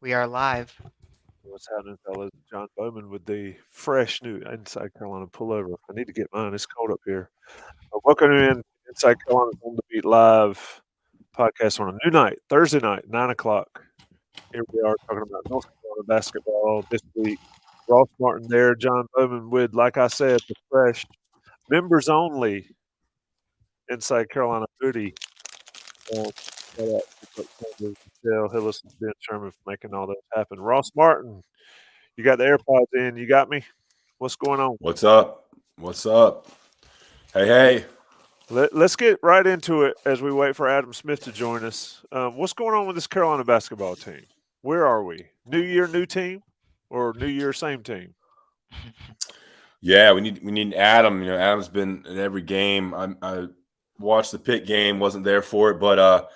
We are live. What's happening, fellas? John Bauman with the fresh new Inside Carolina pullover. I need to get mine. It's cold up here. Welcome in Inside Carolina's On the Beat Live podcast on a new night, Thursday night, 9 o'clock. Here we are talking about North Carolina basketball this week. Ross Martin there, John Bauman with, like I said, the fresh members only Inside Carolina hoodie. Um, Shout out to Coach Sanders, Michelle Hillis, and Ben Sherman for making all those happen. Ross Martin, you got the AirPods in. You got me? What's going on? What's up? What's up? Hey, Well, hey. let's get right into it as we wait for Adam Smith to join us. What's going on with this Carolina basketball team? Where are we? New year, new team, or new year, same team? Yeah, we need Adam. Adam's been in every game. I watched the Pitt game, wasn't there for it, but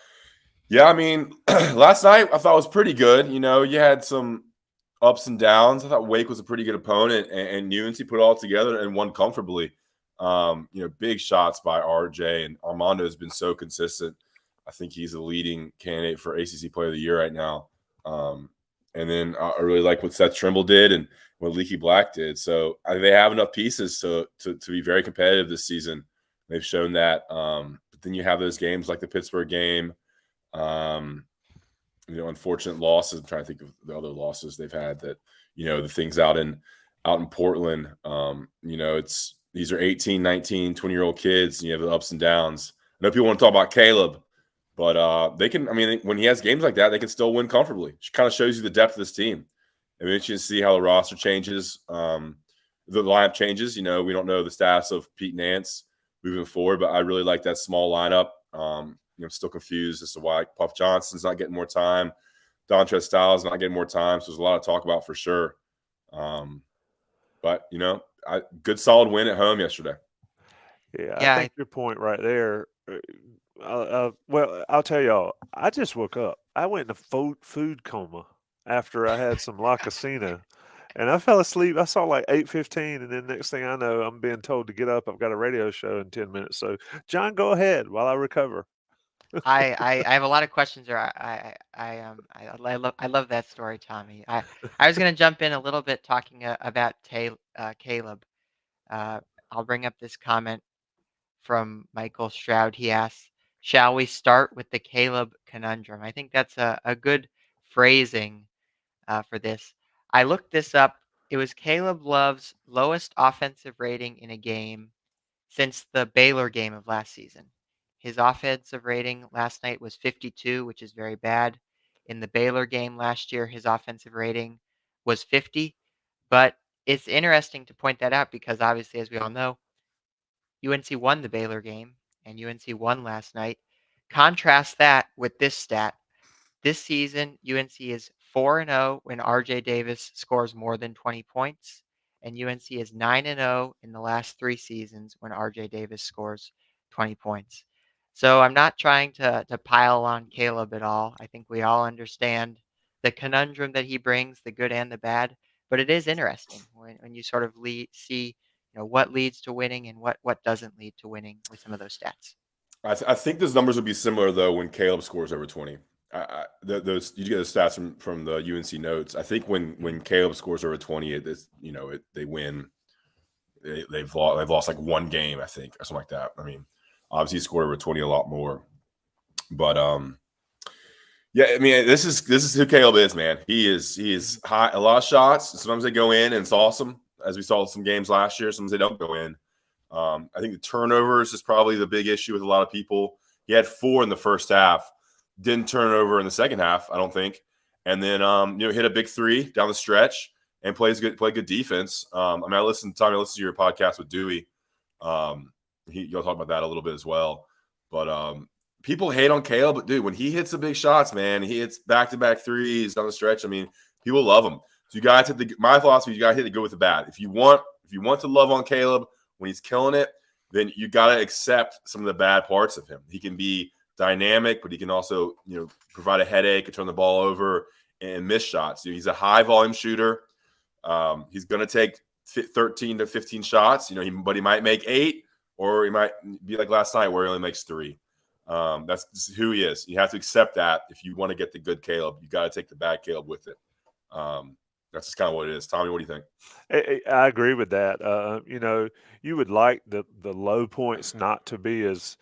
yeah, I mean, last night I thought was pretty good. You had some ups and downs. I thought Wake was a pretty good opponent, and UNC put it all together and won comfortably. Big shots by RJ, and Armando has been so consistent. I think he's the leading candidate for ACC Player of the Year right now. Um, and then I really like what Seth Trimble did and what Leaky Black did. So they have enough pieces to be very competitive this season. They've shown that. But then you have those games like the Pittsburgh game. Um, Unfortunate losses. I'm trying to think of the other losses they've had that, the things out in Portland. These are 18, 19, 20-year-old kids, and you have the ups and downs. I know people want to talk about Caleb, but they can, when he has games like that, they can still win comfortably. It kind of shows you the depth of this team. I mean, you see how the roster changes, the lineup changes. We don't know the status of Pete Nance moving forward, but I really like that small lineup. I'm still confused as to why Puff Johnson's not getting more time. Dontrez Styles not getting more time. So there's a lot to talk about for sure. But good solid win at home yesterday. Yeah, I Yeah, think your point right there. Well, I'll tell y'all. I just woke up. I went in a food coma after I had some La Casina, and I fell asleep. I saw like 8:15, and then next thing I know, I'm being told to get up. I've got a radio show in 10 minutes. So, John, go ahead while I recover. I have a lot of questions there. I love that story, Tommy. I was gonna jump in a little bit talking about Caleb. Uh, I'll bring up this comment from Michael Stroud. He asks, "Shall we start with the Caleb conundrum?" I think that's a good phrasing for this. I looked this up. It was Caleb Love's lowest offensive rating in a game since the Baylor game of last season. His offensive rating last night was 52, which is very bad. In the Baylor game last year, his offensive rating was 50. But it's interesting to point that out because obviously, as we all know, UNC won the Baylor game and UNC won last night. Contrast that with this stat. This season, UNC is 4-0 when RJ Davis scores more than 20 points, and UNC is 9-0 in the last 3 seasons when RJ Davis scores 20 points. So I'm not trying to pile on Caleb at all. I think we all understand the conundrum that he brings, the good and the bad. But it is interesting when you sort of see what leads to winning and what doesn't lead to winning with some of those stats. I think those numbers would be similar though when Caleb scores over 20. Those you get the stats from the UNC notes. I think when Caleb scores over 20, they win. They've lost like one game, I think, or something like that. Obviously he scored over 20 a lot more, but yeah, this is who Caleb is, man. He is high, a lot of shots. Sometimes they go in and it's awesome, as we saw some games last year. Sometimes they don't go in. I think the turnovers is probably the big issue with a lot of people. He had 4 in the first half, didn't turn over in the second half, I don't think, and then hit a big 3 down the stretch and play good defense. I listened to your podcast with Dewey. You'll talk about that a little bit as well, but people hate on Caleb, but dude, when he hits the big shots, man, he hits back-to-back threes down the stretch. People love him. So you guys my philosophy, you gotta hit the good with the bad. If you want to love on Caleb when he's killing it, then you gotta accept some of the bad parts of him. He can be dynamic, but he can also, provide a headache and turn the ball over and miss shots. He's a high volume shooter. He's gonna take 13 to 15 shots, but he might make 8, or he might be like last night where he only makes 3. That's just who he is. You have to accept that. If you want to get the good Caleb, you got to take the bad Caleb with it. That's just kind of what it is. Tommy, what do you think? I agree with that. You would like the low points not to be as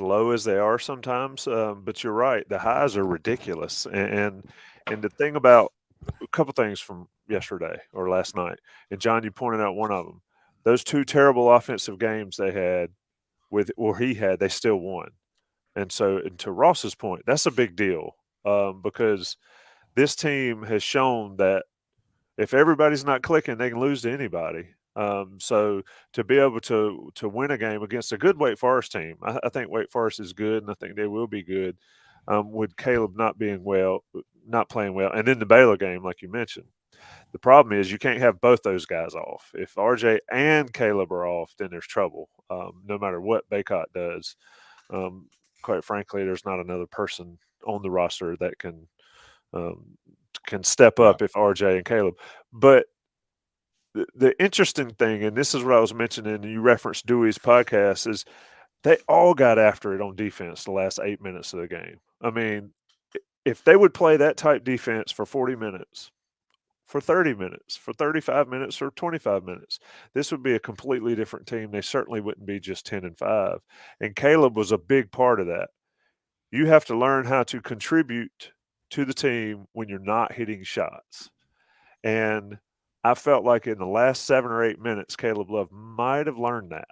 low as they are sometimes, but you're right. The highs are ridiculous, and the thing about a couple things from yesterday or last night, and John, you pointed out one of them. Those two terrible offensive games they had they still won. And so, and to Ross's point, that's a big deal because this team has shown that if everybody's not clicking, they can lose to anybody. So to be able to win a game against a good Wake Forest team, I think Wake Forest is good, and I think they will be good. With Caleb not playing well, and then the Baylor game, like you mentioned, the problem is you can't have both those guys off. If RJ and Caleb are off, then there's trouble. No matter what Baycott does, quite frankly, there's not another person on the roster that can step up if RJ and Caleb. But the interesting thing, and this is what I was mentioning, and you referenced Dewey's podcast, is they all got after it on defense the last 8 minutes of the game. I mean, if they would play that type defense for 40 minutes, for 30 minutes, for 35 minutes, or 25 minutes, this would be a completely different team. They certainly wouldn't be just 10-5. And Caleb was a big part of that. You have to learn how to contribute to the team when you're not hitting shots. And I felt like in the last 7 or 8 minutes, Caleb Love might have learned that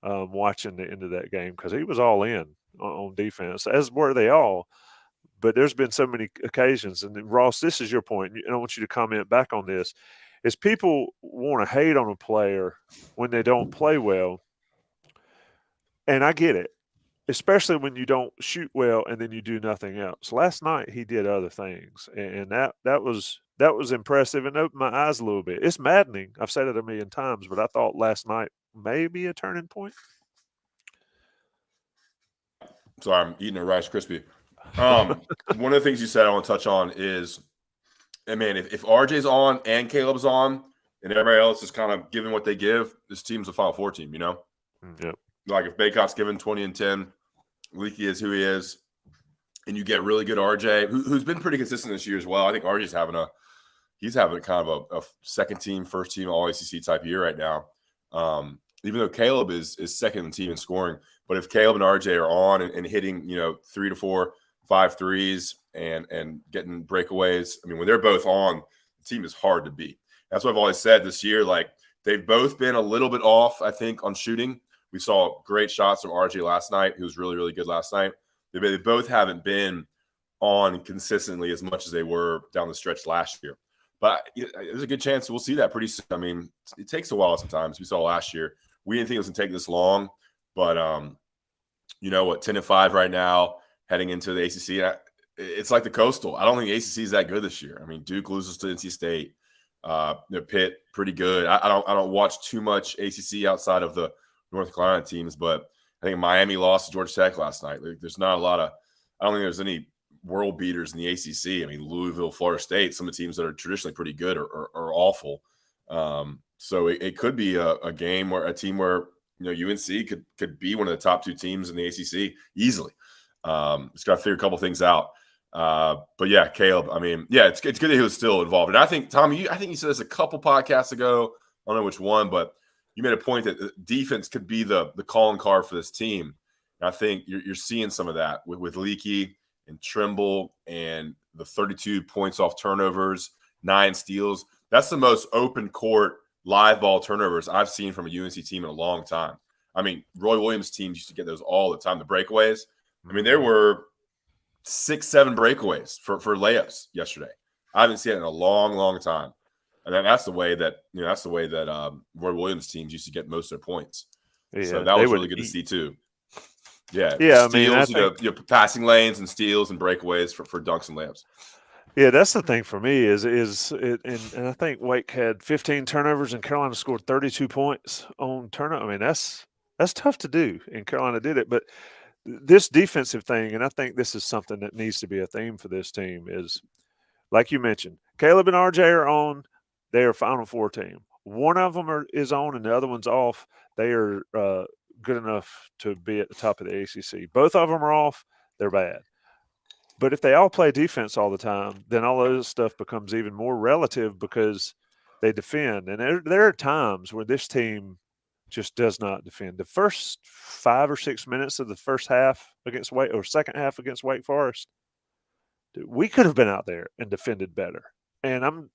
watching the end of that game because he was all in on defense, as were they all. But there's been so many occasions, and Ross, this is your point, and I want you to comment back on this, is people want to hate on a player when they don't play well, and I get it, especially when you don't shoot well and then you do nothing else. Last night he did other things, and that was impressive and opened my eyes a little bit. It's maddening. I've said it a million times, but I thought last night maybe a turning point. Sorry, I'm eating a Rice Krispie. One of the things you said I want to touch on is, man, if RJ's on and Caleb's on and everybody else is kind of giving what they give, this team's a Final Four team, you know? Yep. Like if Baycott's given 20 and 10, Leaky is who he is, and you get really good RJ, who's been pretty consistent this year as well. I think RJ's having kind of a second team, first team All ACC type year right now. Even though Caleb is second in the team in scoring, but if Caleb and RJ are on and hitting 3 to 4, 5 threes and getting breakaways, I mean, when they're both on, the team is hard to beat. That's what I've always said this year. Like they've both been a little bit off, I think, on shooting. We saw great shots from RJ last night. He was really, really good last night. They both haven't been on consistently as much as they were down the stretch last year. But there's a good chance we'll see that pretty soon. I mean, it takes a while sometimes. We saw last year. We didn't think it was going to take this long. But, 10-5 right now, heading into the ACC. It's like the Coastal. I don't think the ACC is that good this year. I mean, Duke loses to NC State. Pitt, pretty good. I don't watch too much ACC outside of the North Carolina teams, but I think Miami lost to Georgia Tech last night. There's not a lot of – I don't think there's any world beaters in the ACC. I mean, Louisville, Florida State, some of the teams that are traditionally pretty good are awful. So it could be a game where a team where UNC could be one of the top two teams in the ACC easily. Just got to figure a couple things out. But yeah, Caleb. I mean, yeah, it's good that he was still involved. And I think Tommy, I think you said this a couple podcasts ago. I don't know which one, but you made a point that defense could be the calling card for this team. And I think you're seeing some of that with Leaky and Trimble and the 32 points off turnovers, 9 steals. That's the most open court live ball turnovers I've seen from a UNC team in a long time. I mean, Roy Williams teams used to get those all the time. The breakaways. I mean, there were 6-7 breakaways for layups yesterday. I haven't seen it in a long, long time. And then that's the way that Roy Williams teams used to get most of their points. Yeah, so that was really good to see too. Yeah, steals, I mean, passing lanes and steals and breakaways for dunks and layups. Yeah, that's the thing for me is and I think Wake had 15 turnovers and Carolina scored 32 points on turnover. I mean, that's tough to do, and Carolina did it. But this defensive thing, and I think this is something that needs to be a theme for this team, is like you mentioned, Caleb and RJ are on. They are Final Four team. One of them is on and the other one's off. They are good enough to be at the top of the ACC. Both of them are off. They're bad. But if they all play defense all the time, then all of this stuff becomes even more relative because they defend. And there are times where this team just does not defend. The first 5 or 6 minutes of the first half against second half against Wake Forest, we could have been out there and defended better. And I'm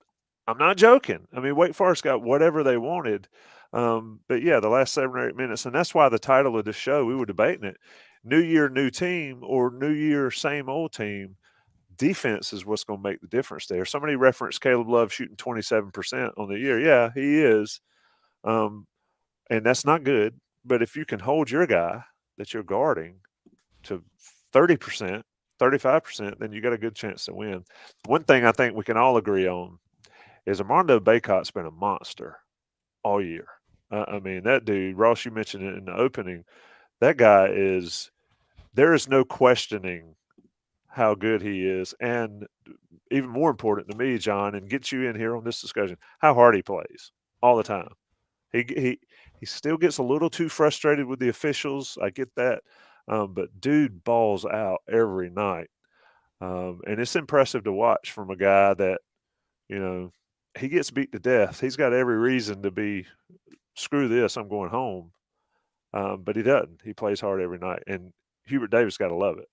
not joking. I mean, Wake Forest got whatever they wanted. But yeah, the last 7 or 8 minutes, and that's why the title of the show, we were debating it. New year, new team, or new year, same old team. Defense is what's going to make the difference there. Somebody referenced Caleb Love shooting 27% on the year. Yeah, he is. And that's not good. But if you can hold your guy that you're guarding to 30%, 35%, then you got a good chance to win. One thing I think we can all agree on is Armando Bacot's been a monster all year. I mean, that dude, Ross, you mentioned it in the opening, that guy is – there is no questioning how good he is. And even more important to me, John, and get you in here on this discussion, how hard he plays all the time. He still gets a little too frustrated with the officials. I get that. But dude balls out every night. And it's impressive to watch from a guy that, he gets beat to death. He's got every reason to be, screw this, I'm going home. But he doesn't. He plays hard every night. And Hubert Davis got to love it.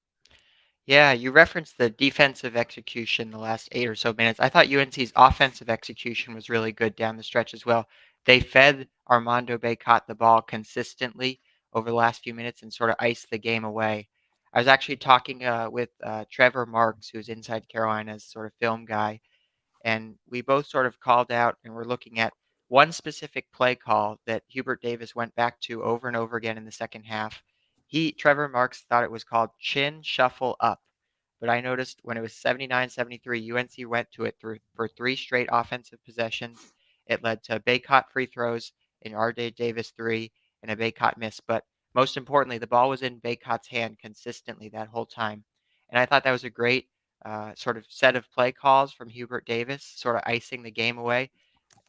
Yeah, you referenced the defensive execution the last 8 or so minutes. I thought UNC's offensive execution was really good down the stretch as well. They fed Armando Bacot the ball consistently over the last few minutes and sort of iced the game away. I was actually talking with Trevor Marks, who's Inside Carolina's sort of film guy, and we both sort of called out and we're looking at one specific play call that Hubert Davis went back to over and over again in the second half. Trevor Marks thought it was called chin shuffle up, but I noticed when it was 79-73, UNC went to it for 3 straight offensive possessions. It led to Bacot free throws, an R.J. Davis 3, and a Bacot miss. But most importantly, the ball was in Bacot's hand consistently that whole time. And I thought that was a great sort of set of play calls from Hubert Davis, sort of icing the game away.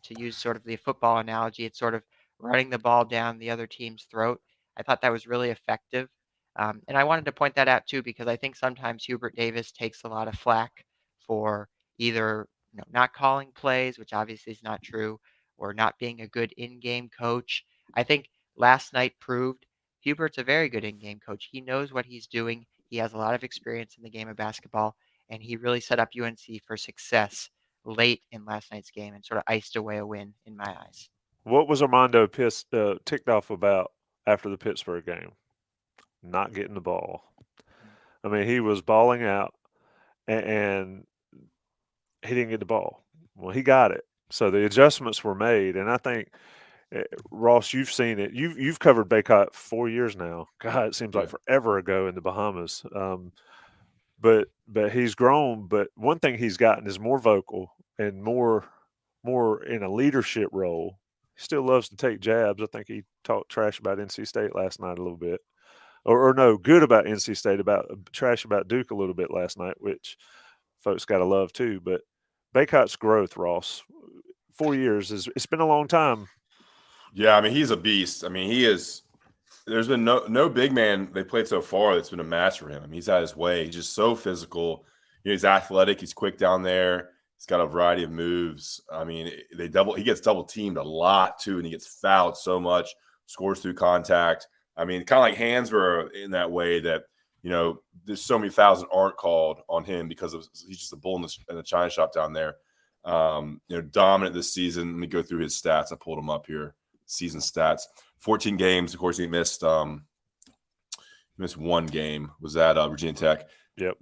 To use sort of the football analogy, it's sort of running the ball down the other team's throat. I thought that was really effective. And I wanted to point that out too, because I think sometimes Hubert Davis takes a lot of flack for either not calling plays, which obviously is not true, or not being a good in-game coach. I think last night proved Hubert's a very good in-game coach. He knows what he's doing. He has a lot of experience in the game of basketball, and he really set up UNC for success late in last night's game and sort of iced away a win in my eyes. What was Armando ticked off about after the Pittsburgh game? Not getting the ball. I mean, he was balling out, and he didn't get the ball. Well, he got it. So the adjustments were made, and I think Ross, you've seen it. You've covered Bacot 4 years now. God, it seems like forever ago in the Bahamas. But he's grown. But one thing he's gotten is more vocal and more in a leadership role. He still loves to take jabs. I think he talked trash about NC State last night a little bit. Or no, good about NC State, about trash about Duke a little bit last night, which folks got to love too. But Bacot's growth, Ross, 4 years, it's been a long time. Yeah, I mean, he's a beast. I mean, he is – there's been no big man they played so far that's been a match for him. I mean, he's at his way. He's just so physical. He's athletic. He's quick down there. He's got a variety of moves. I mean, he gets double teamed a lot too, and he gets fouled so much, scores through contact. I mean, kind of like Hansbrough in that way that, there's so many fouls that aren't called on him because he's just a bull in the china shop down there. Dominant this season. Let me go through his stats. I pulled him up here. Season stats. 14 games. Of course, he missed one game. Was that Virginia Tech? Yep.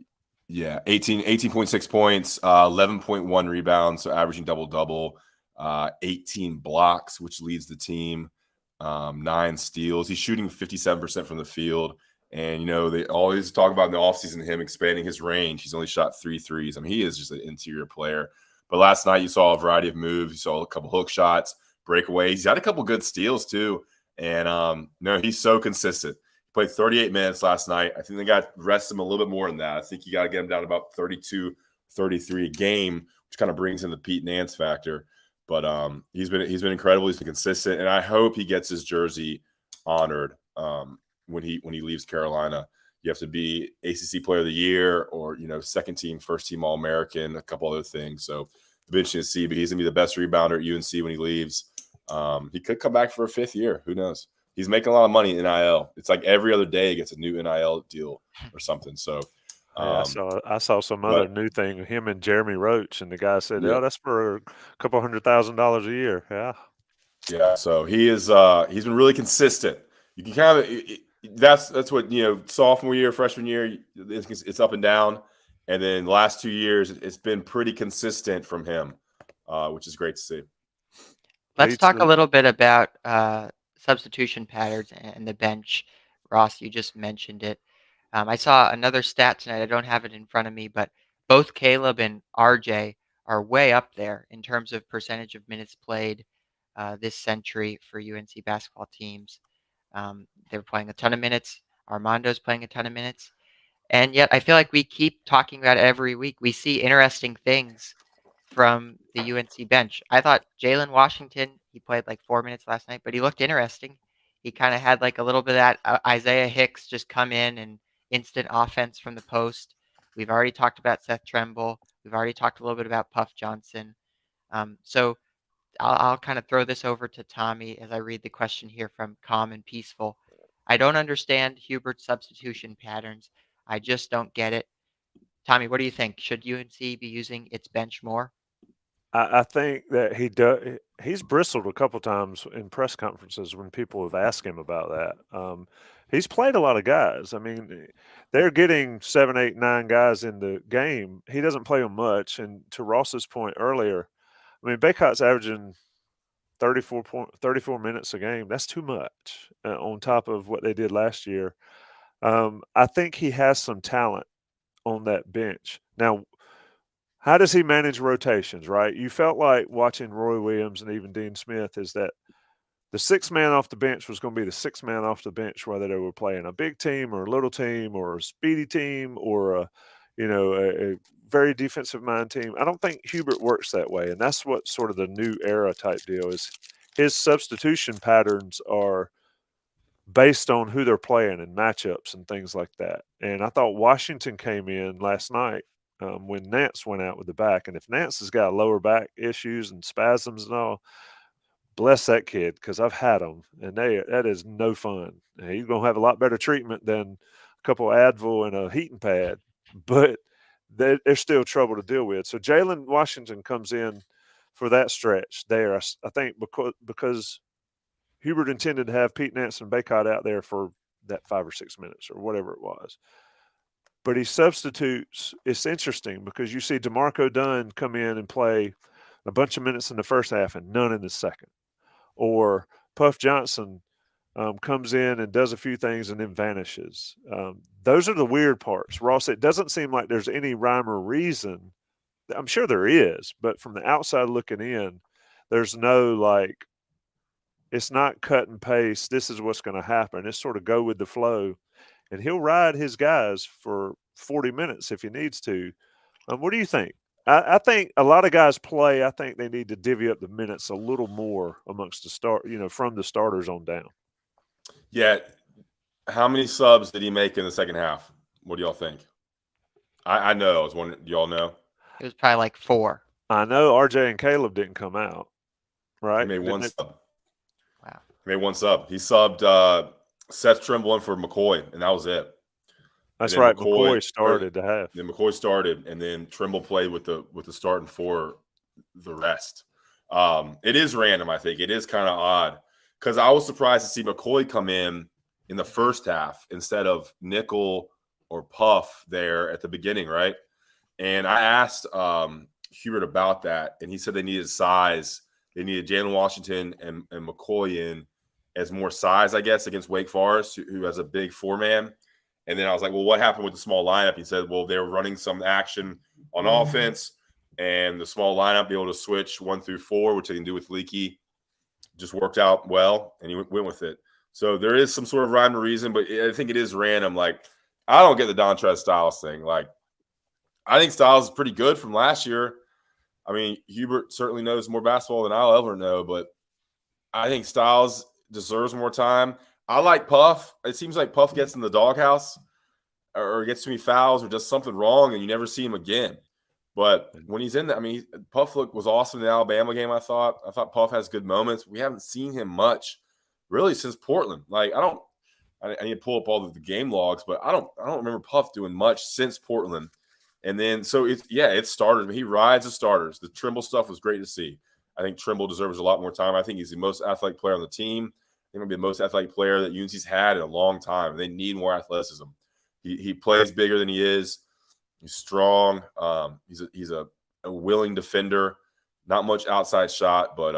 Yeah, 18.6 points, 11.1 rebounds, so averaging double-double, 18 blocks, which leads the team, 9 steals. He's shooting 57% from the field. And, they always talk about in the offseason him expanding his range. He's only shot 3 threes. I mean, he is just an interior player. But last night you saw a variety of moves. You saw a couple hook shots, breakaways. He's had a couple good steals too. And, he's so consistent. He played 38 minutes last night. I think they got to rest him a little bit more than that. I think you got to get him down to about 32, 33 a game, which kind of brings in the Pete Nance factor. But he's been incredible. He's been consistent. And I hope he gets his jersey honored when he leaves Carolina. You have to be ACC Player of the Year or, second team, first team All-American, a couple other things. So it'll be interesting to see, but he's going to be the best rebounder at UNC when he leaves. He could come back for a fifth year. Who knows? He's making a lot of money in NIL. It's like every other day he gets a new NIL deal or something. So I saw some other new thing, him and Jeremy Roach, and the guy said, Yeah. "Oh, that's for a couple $100,000 a year." Yeah. Yeah, so he is he's been really consistent. You can kind of that's what, sophomore year, freshman year, it's up and down. And then last 2 years it's been pretty consistent from him, which is great to see. Let's talk a little bit about substitution patterns and the bench. Ross, you just mentioned it. I saw another stat tonight. I don't have it in front of me, but both Caleb and RJ are way up there in terms of percentage of minutes played this century for UNC basketball teams. They're playing a ton of minutes. Armando's playing a ton of minutes. And yet I feel like we keep talking about it every week. We see interesting things from the UNC bench. I thought Jalen Washington, he played like 4 minutes last night, but he looked interesting. He kind of had like a little bit of that Isaiah Hicks just come in and instant offense from the post. We've already talked about Seth Tremble. We've already talked a little bit about Puff Johnson. So I'll kind of throw this over to Tommy as I read the question here from Calm and Peaceful. I don't understand Hubert's substitution patterns. I just don't get it. Tommy, what do you think? Should UNC be using its bench more? I think that he's bristled a couple times in press conferences when people have asked him about that. He's played a lot of guys. I mean, they're getting 7, 8, 9 guys in the game. He doesn't play them much. And to Ross's point earlier, I mean, Baycott's averaging 34 minutes a game. That's too much on top of what they did last year. I think he has some talent on that bench. Now, how does he manage rotations, right? You felt like watching Roy Williams and even Dean Smith is that the sixth man off the bench was going to be the sixth man off the bench, whether they were playing a big team or a little team or a speedy team or a very defensive mind team. I don't think Hubert works that way, and that's what sort of the new era type deal is. His substitution patterns are based on who they're playing and matchups and things like that. And I thought Washington came in last night when Nance went out with the back. And if Nance has got lower back issues and spasms and all, bless that kid, because I've had them, and that is no fun. Now, he's going to have a lot better treatment than a couple of Advil and a heating pad, but they're still trouble to deal with. So Jalen Washington comes in for that stretch there, I think, because Hubert intended to have Pete Nance and Baycott out there for that 5 or 6 minutes or whatever it was. But he substitutes. It's interesting because you see DeMarco Dunn come in and play a bunch of minutes in the first half and none in the second. Or Puff Johnson comes in and does a few things and then vanishes. Those are the weird parts. Ross, it doesn't seem like there's any rhyme or reason. I'm sure there is, but from the outside looking in, there's no like, it's not cut and paste. This is what's going to happen. It's sort of go with the flow. And he'll ride his guys for 40 minutes if he needs to. What do you think? I think a lot of guys play. I think they need to divvy up the minutes a little more amongst the from the starters on down. Yeah. How many subs did he make in the second half? What do y'all think? I know. I was wondering, do y'all know? It was probably like 4. I know RJ and Caleb didn't come out, right? He made one sub. Wow. He made one sub. He subbed Seth Trimble in for McCoy, and that was it. That's right. McCoy started the half. Then McCoy started, and then Trimble played with the starting for the rest. It is random, I think. It is kind of odd because I was surprised to see McCoy come in the first half instead of Nickel or Puff there at the beginning, right? And I asked Hubert about that, and he said they needed size. They needed Jalen Washington and McCoy in as more size, I guess, against Wake Forest, who has a big 4-man. And then I was like, well, what happened with the small lineup? He said, well, they were running some action on offense, and the small lineup, be able to switch 1 through 4, which they can do with Leaky, just worked out well, and he went with it. So there is some sort of rhyme or reason, but I think it is random. Like, I don't get the Dontrez Styles thing. Like, I think Styles is pretty good from last year. I mean, Hubert certainly knows more basketball than I'll ever know, but I think Styles deserves more time. I like Puff. It seems like Puff gets in the doghouse or gets too many fouls or does something wrong, and you never see him again. But when he's in there, I mean, Puff was awesome in the Alabama game. I thought Puff has good moments. We haven't seen him much really since Portland. Like I need to pull up all of the game logs, but I don't remember Puff doing much since Portland. And then so it's starters. He rides the starters. The Trimble stuff was great to see. I think Trimble deserves a lot more time. I think he's the most athletic player on the team. I think he'll be the most athletic player that UNC's had in a long time. They need more athleticism. He plays bigger than he is. He's strong. He's a willing defender. Not much outside shot, but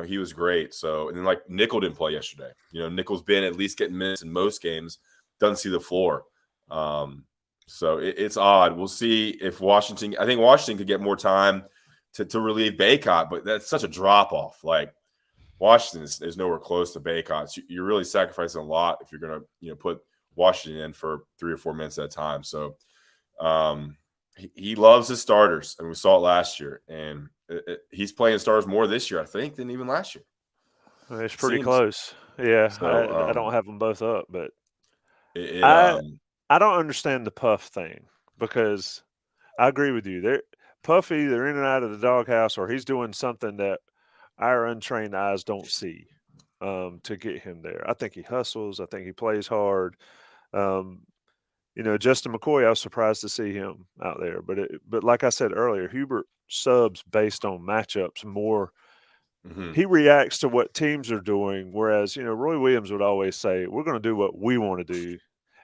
he was great. So and then like Nickel didn't play yesterday. Nickel's been at least getting minutes in most games. Doesn't see the floor. So it's odd. We'll see if Washington. I think Washington could get more time to relieve Baycott, but that's such a drop off. Like Washington is nowhere close to Baycott. So you're really sacrificing a lot if you're going to put Washington in for 3 or 4 minutes at a time. So he loves his starters, and we saw it last year. And he's playing starters more this year, I think, than even last year. It's pretty close. Yeah, so, I don't have them both up, but I don't understand the Puff thing because I agree with you. Puff either in and out of the doghouse or he's doing something that our untrained eyes don't see to get him there. I think he hustles. I think he plays hard. Justin McCoy, I was surprised to see him out there. But like I said earlier, Hubert subs based on matchups more. Mm-hmm. He reacts to what teams are doing, whereas, Roy Williams would always say, we're going to do what we want to do,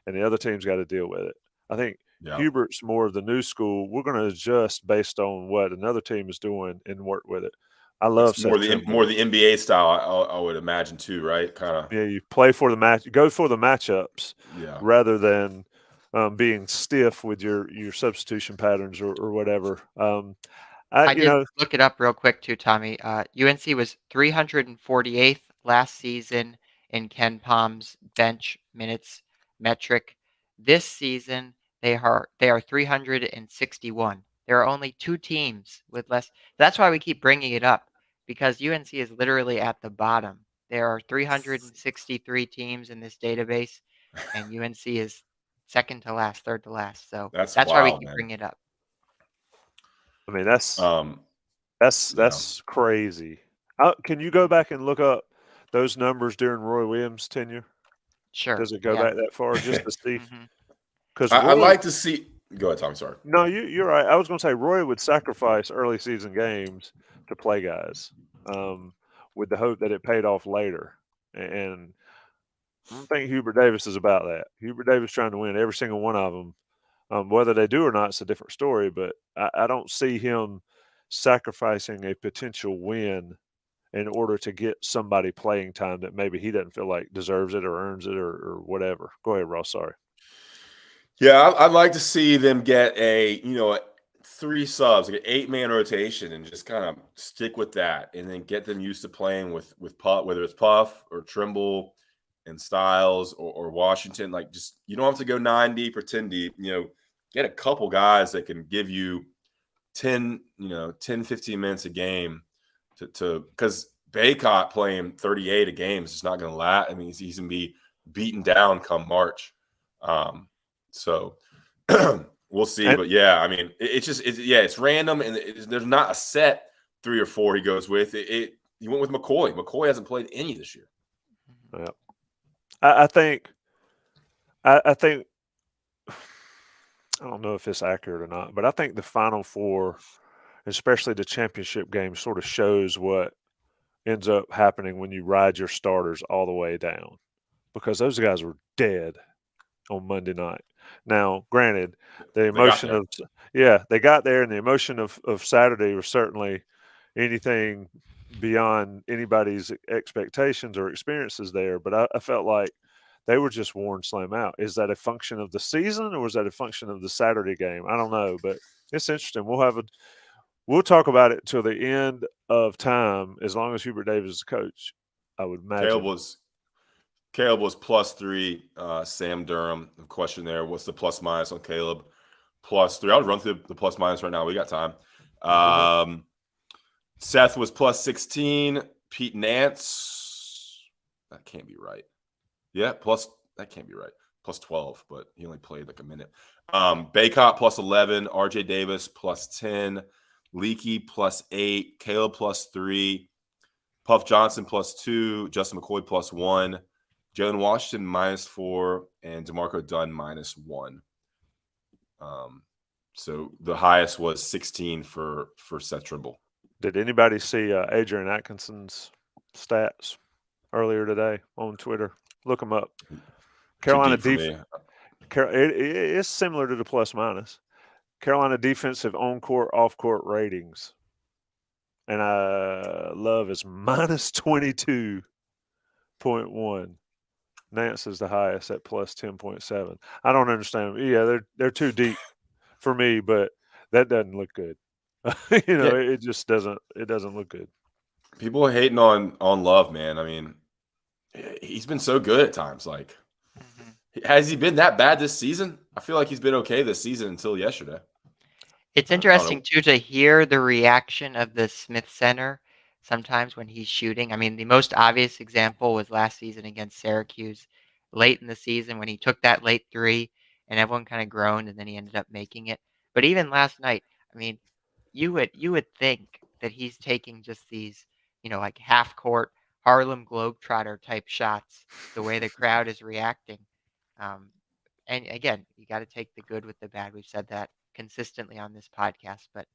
and the other team's got to deal with it. I think Hubert's more of the new school. We're going to adjust based on what another team is doing and work with it. I love more the NBA style. I would imagine too, right? Kind of. Yeah, you play for the match, go for the matchups, rather than being stiff with your substitution patterns or whatever. I did look it up real quick too, Tommy. UNC was 348th last season in Ken Palm's bench minutes metric. This season they are 361. There are only 2 teams with less. That's why we keep bringing it up, because UNC is literally at the bottom. There are 363 teams in this database, and UNC is second to last, third to last. So that's wild, why we keep bringing it up. I mean, that's crazy. Can you go back and look up those numbers during Roy Williams' tenure? Sure. Does it go back that far just to see? Because I'd like to see. Go ahead, Tom. Sorry. No, you're right. I was going to say Roy would sacrifice early season games to play guys, with the hope that it paid off later. And I don't think Hubert Davis is about that. Hubert Davis trying to win every single one of them. Whether they do or not, it's a different story. But I don't see him sacrificing a potential win in order to get somebody playing time that maybe he doesn't feel like deserves it or earns it or whatever. Go ahead, Ross. Sorry. Yeah, I'd like to see them get a 3 subs, like an 8-man rotation, and just kind of stick with that, and then get them used to playing with Puff, whether it's Puff or Trimble and Styles or Washington. Like, just you don't have to go 9 deep or 10 deep. Get a couple guys that can give you 10, 15 minutes a game to because Baycott playing 38 a game is just not going to last. I mean, he's going to be beaten down come March. So we'll see. But yeah, I mean, it's random, and there's not a set 3 or 4 he goes with. He went with McCoy. McCoy hasn't played any this year. Yeah. I think I don't know if it's accurate or not, but I think the Final Four, especially the championship game, sort of shows what ends up happening when you ride your starters all the way down, because those guys were dead on Monday night. Now, granted, the emotion of they got there, and the emotion of Saturday was certainly anything beyond anybody's expectations or experiences there. But I felt like they were just worn slam out. Is that a function of the season, or was that a function of the Saturday game? I don't know, but it's interesting. We'll talk about it till the end of time, as long as Hubert Davis is coach, I would imagine. Caleb was +3. Sam Durham, the question there, what's the plus minus on Caleb? +3. I'll run through the plus minus right now. We got time. Seth was +16. Pete Nance, that can't be right. Yeah, plus that can't be right. Plus 12, but he only played like a minute. Baycott plus 11, RJ Davis plus 10, Leakey plus 8, Caleb plus 3, Puff Johnson plus 2, Justin McCoy plus 1, Jalen Washington minus 4, and DeMarco Dunn minus 1. So the highest was 16 for Seth Trimble. Did anybody see Adrian Atkinson's stats earlier today on Twitter? Look them up. Carolina defense. It's similar to the plus minus. Carolina defensive on-court, off-court ratings. And Love is minus 22.1. Nance is the highest at plus 10.7. I don't understand. Yeah, they're too deep for me, but that doesn't look good. It just doesn't. It doesn't look good. People are hating on Love, man. I mean, he's been so good at times. Like, has he been that bad this season? I feel like he's been okay this season until yesterday. It's interesting, too, to hear the reaction of the Smith Center sometimes when he's shooting. I mean, the most obvious example was last season against Syracuse, late in the season when he took that late three and everyone kind of groaned and then he ended up making it. But even last night, I mean, you would think that he's taking just these, like half court Harlem Globetrotter type shots, the way the crowd is reacting. And again, you got to take the good with the bad. We've said that consistently on this podcast, but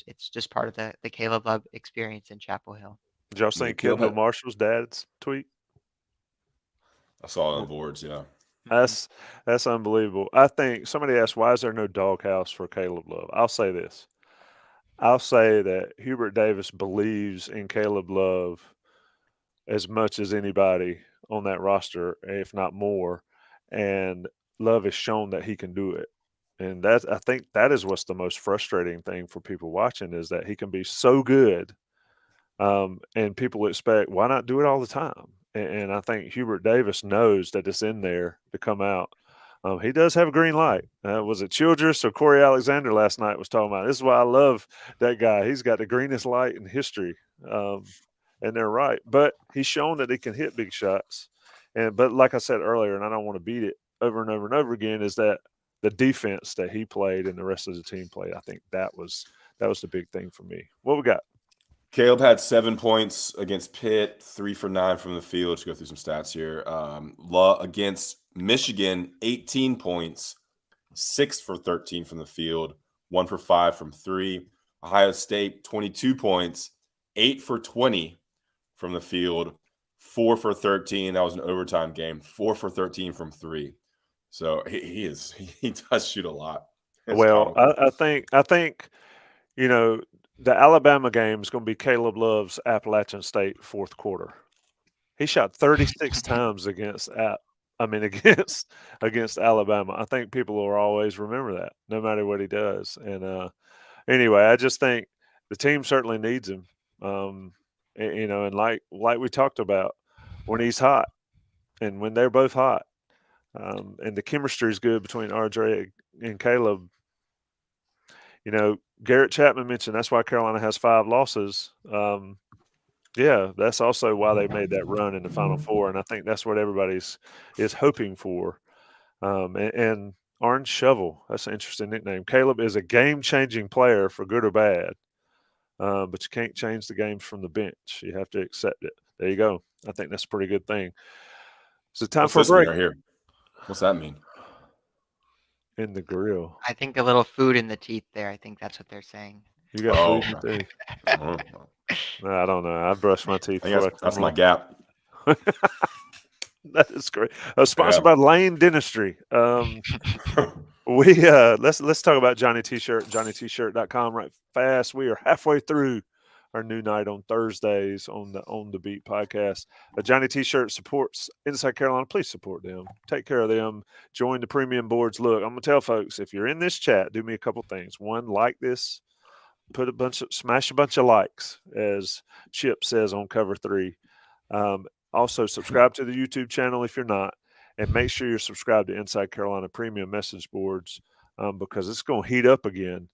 it's just part of the Caleb Love experience in Chapel Hill. Did y'all see Kendall Marshall's dad's tweet? I saw it on the boards. Yeah, that's unbelievable. I think somebody asked, why is there no doghouse for Caleb Love? I'll say this. I'll say that Hubert Davis believes in Caleb Love as much as anybody on that roster, if not more. And Love has shown that he can do it. And I think that is what's the most frustrating thing for people watching, is that he can be so good, and people expect, why not do it all the time? And I think Hubert Davis knows that it's in there to come out. He does have a green light. Was it Childress or Corey Alexander last night was talking about? This is why I love that guy. He's got the greenest light in history, and they're right. But he's shown that he can hit big shots. But like I said earlier, and I don't want to beat it over and over and over again, is that the defense that he played and the rest of the team played, I think that was the big thing for me. What we got? Caleb had 7 points against Pitt, 3 for 9 from the field. Let's go through some stats here. Against Michigan, 18 points, 6 for 13 from the field, 1 for 5 from 3. Ohio State, 22 points, 8 for 20 from the field, 4 for 13. That was an overtime game. 4 for 13 from 3. So he does shoot a lot. Well, I think the Alabama game is going to be Caleb Love's Appalachian State fourth quarter. He shot 36 times against Alabama. I think people will always remember that, no matter what he does. And anyway, I just think the team certainly needs him. And like we talked about, when he's hot and when they're both hot, and the chemistry is good between RJ and Caleb. Garrett Chapman mentioned that's why Carolina has 5 losses. Yeah, that's also why they made that run in the Final Four, and I think that's what everybody's is hoping for. And Orange Shovel, that's an interesting nickname. Caleb is a game-changing player for good or bad, but you can't change the games from the bench. You have to accept it. There you go. I think that's a pretty good thing. So time for a break. Right here. What's that mean? In the grill. I think a little food in the teeth there. I think that's what they're saying. You got food in the teeth? I don't know. I brush my teeth. That's my gap. That is great. Sponsored by Lane Dentistry. Let's talk about Johnny T-Shirt, johnnytshirt.com right fast. We are halfway through our new night on Thursdays on the Beat podcast. Johnny T-Shirt supports Inside Carolina. Please support them. Take care of them. Join the premium boards. Look, I'm gonna tell folks, if you're in this chat, do me a couple things. One, like this. Smash a bunch of likes, as Chip says on cover 3. Also, subscribe to the YouTube channel if you're not, and make sure you're subscribed to Inside Carolina premium message boards, because it's going to heat up again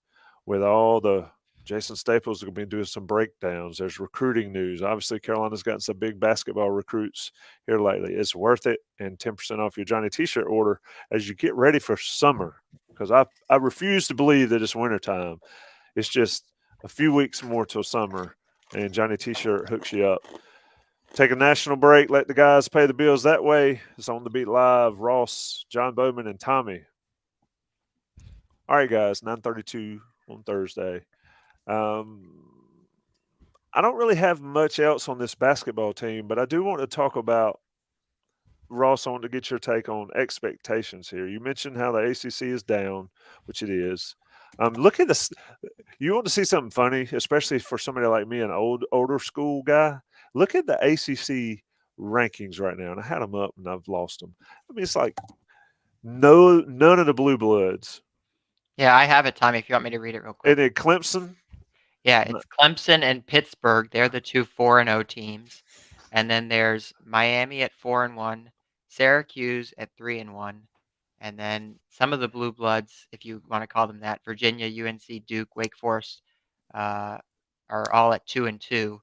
with all the Jason Staples is going to be doing some breakdowns. There's recruiting news. Obviously, Carolina's gotten some big basketball recruits here lately. It's worth it, and 10% off your Johnny T-shirt order as you get ready for summer. Because I refuse to believe that it's wintertime. It's just a few weeks more till summer, and Johnny T-shirt hooks you up. Take a national break. Let the guys pay the bills that way. It's On the Beat Live. Ross, John Bauman, and Tommy. All right, guys, 9:32 on Thursday. I don't really have much else on this basketball team, but I do want to talk about Ross. I want to get your take on expectations here. You mentioned how the ACC is down, which it is. Look at this. You want to see something funny, especially for somebody like me, an older school guy. Look at the ACC rankings right now, and I had them up and I've lost them. I mean, it's like none of the blue bloods. Yeah, I have it, Tommy, if you want me to read it real quick. And then Clemson. Yeah, it's Clemson and Pittsburgh. They're the two 4-0 teams. And then there's Miami at 4-1, Syracuse at 3-1, and then some of the blue bloods, if you want to call them that, Virginia, UNC, Duke, Wake Forest, are all at 2-2.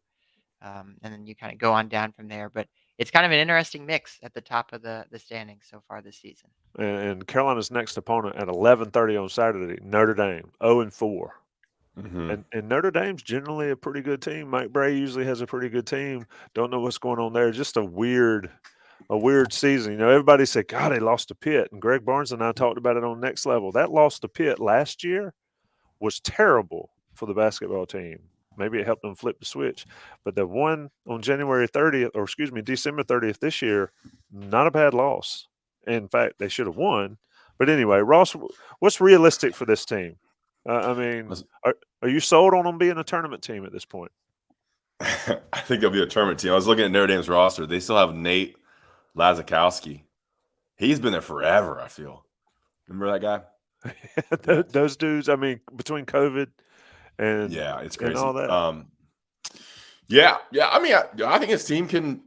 And then you kind of go on down from there. But it's kind of an interesting mix at the top of the standings so far this season. And Carolina's next opponent at 11:30 on Saturday, Notre Dame, 0-4. Mm-hmm. And Notre Dame's generally a pretty good team. Mike Bray usually has a pretty good team. Don't know what's going on there. Just a weird season. You know, everybody said, God, they lost to Pitt. And Greg Barnes and I talked about it on Next Level. That loss to Pitt last year was terrible for the basketball team. Maybe it helped them flip the switch. But the one on December 30th this year, not a bad loss. In fact, they should have won. But anyway, Ross, what's realistic for this team? I mean, are you sold on them being a tournament team at this point? I think they'll be a tournament team. I was looking at Notre Dame's roster. They still have Nate Lazikowski. He's been there forever, I feel. Remember that guy? Those dudes, I mean, between COVID and yeah, it's crazy. And all that. Yeah. I mean, I think this team can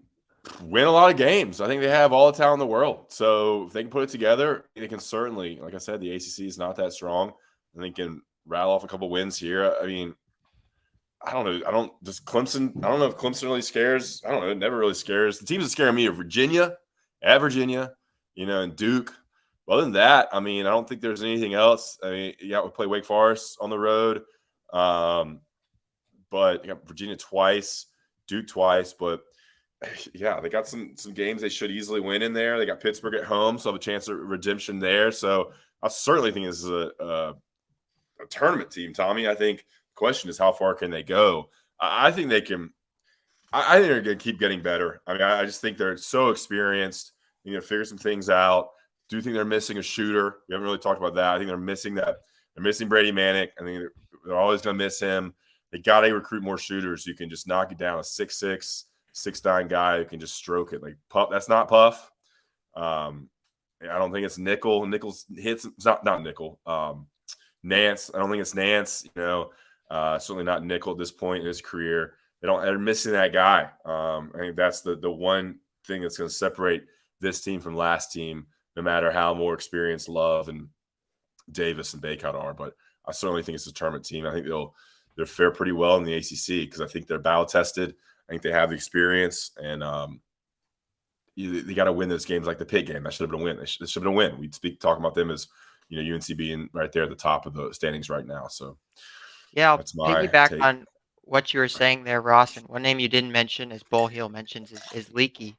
win a lot of games. I think they have all the talent in the world. So if they can put it together, they can certainly, like I said, the ACC is not that strong. I think can rattle off a couple wins here. I mean, I don't know. Clemson, I don't know if Clemson really scares. I don't know. It never really scares. The teams that scare me are Virginia, and Duke. But other than that, I mean, I don't think there's anything else. I mean, yeah, we play Wake Forest on the road. But you got Virginia twice, Duke twice. But yeah, they got some games they should easily win in there. They got Pittsburgh at home, so have a chance of redemption there. So I certainly think this is a tournament team, Tommy. I think the question is how far can they go? I think they can. I think they're going to keep getting better. I mean, I just think they're so experienced. They're going to figure some things out. Do think they're missing a shooter. We haven't really talked about that. I think they're missing that. They're missing Brady Manick. I think they're always going to miss him. They got to recruit more shooters. You can just knock it down a 6'6", 6'9" guy who can just stroke it. Like Puff, that's not Puff. I don't think it's Nickel. Nickel's hits. It's not Nickel. Nance. I don't think it's Nance. Certainly not Nickel at this point in his career. They're missing that guy. I think that's the one thing that's going to separate this team from last team, no matter how more experienced Love and Davis and Baycott are. But I certainly think it's a tournament team. I think they'll fare pretty well in the ACC because I think they're battle tested. I think they have the experience, and they got to win those games like the Pitt game. That should have been a win. This should have been a win. We'd talking about them as UNC being right there at the top of the standings right now. So yeah, I'll piggyback on what you were saying there, Ross. And one name you didn't mention, as Bull Heel mentions, is Leaky.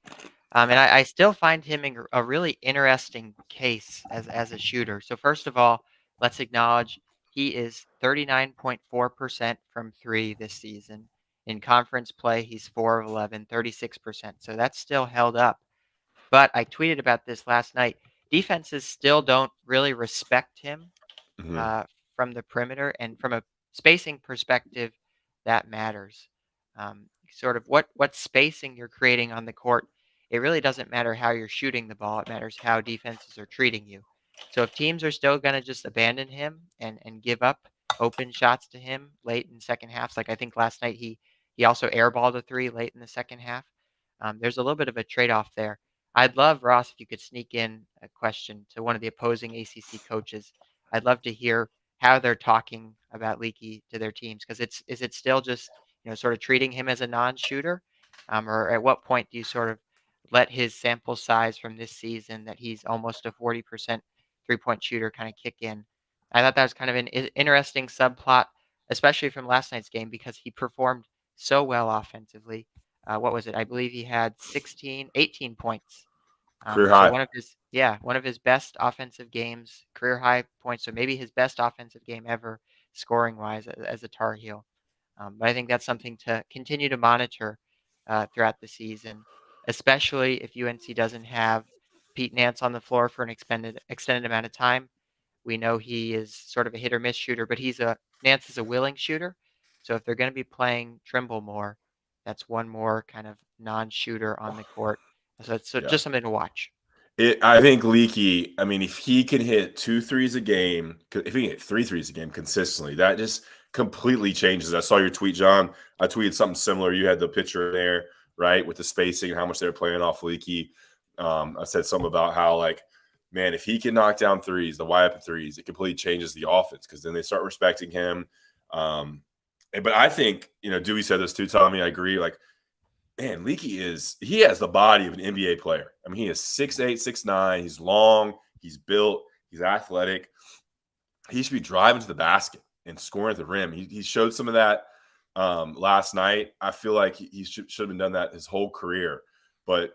And I still find him a really interesting case as a shooter. So first of all, let's acknowledge he is 39.4% from three this season. In conference play, he's 4 of 11, 36%. So that's still held up. But I tweeted about this last night. Defenses still don't really respect him from the perimeter, and from a spacing perspective, that matters. Sort of what spacing you're creating on the court. It really doesn't matter how you're shooting the ball. It matters how defenses are treating you. So if teams are still going to just abandon him and give up open shots to him late in second halves, like I think last night he also airballed a three late in the second half. There's a little bit of a trade-off there. I'd love, Ross, if you could sneak in a question to one of the opposing ACC coaches. I'd love to hear how they're talking about Leaky to their teams, because is it still just sort of treating him as a non-shooter, or at what point do you sort of let his sample size from this season that he's almost a 40% three-point shooter kind of kick in? I thought that was kind of an interesting subplot, especially from last night's game, because he performed so well offensively. What was it? I believe he had 18 points. Career So high. one of his best offensive games, career high points, so maybe his best offensive game ever scoring wise as a Tar Heel. But I think that's something to continue to monitor throughout the season, especially if UNC doesn't have Pete Nance on the floor for an extended amount of time. We know he is sort of a hit or miss shooter, but Nance is a willing shooter. So if they're going to be playing Trimble more, that's one more kind of non-shooter on the court. So it's Yeah. just something to watch. I think Leaky, I mean, if he can hit 2 threes a game, if he can hit 3 threes a game consistently, that just completely changes. I saw your tweet, John. I tweeted something similar. You had the picture there, right, with the spacing and how much they were playing off Leaky. I said something about how, like, man, if he can knock down threes, the wide open threes, it completely changes the offense because then they start respecting him. But I think, Dewey said this too, Tommy. I agree. Like, man, Leaky he has the body of an NBA player. I mean, he is 6'8", 6'9". He's long. He's built. He's athletic. He should be driving to the basket and scoring at the rim. He showed some of that last night. I feel like he should have been done that his whole career. But,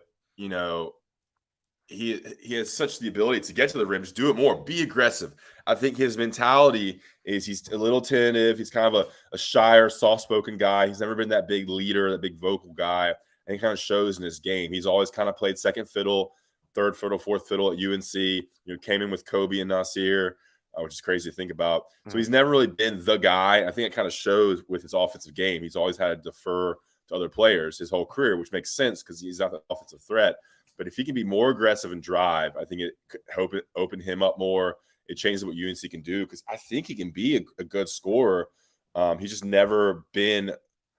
he has such the ability to get to the rim, just do it more, be aggressive. I think his mentality is he's a little tentative. He's kind of a shyer, soft-spoken guy. He's never been that big leader, that big vocal guy, and he kind of shows in his game. He's always kind of played second fiddle, third fiddle, fourth fiddle at UNC. Came in with Kobe and Nasir, which is crazy to think about. So he's never really been the guy. I think it kind of shows with his offensive game. He's always had to defer to other players his whole career, which makes sense because he's not the offensive threat. But if he can be more aggressive and drive, I think it could open him up more. It changes what UNC can do because I think he can be a good scorer. He's just never been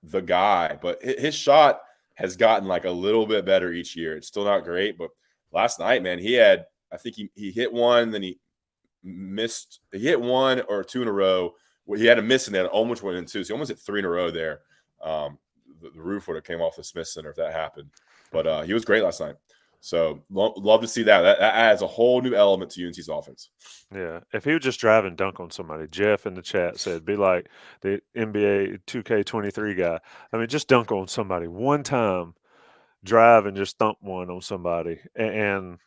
the guy. But his shot has gotten like a little bit better each year. It's still not great. But last night, man, I think he hit one, then he missed. He hit one or two in a row. He had a miss and then almost went in two. So he almost hit 3 in a row there. The roof would have came off the Smith Center if that happened. But he was great last night. So love to see that. That adds a whole new element to UNC's offense. Yeah. If he would just drive and dunk on somebody, Jeff in the chat said, be like the NBA 2K23 guy. I mean, just dunk on somebody one time, drive and just thump one on somebody, and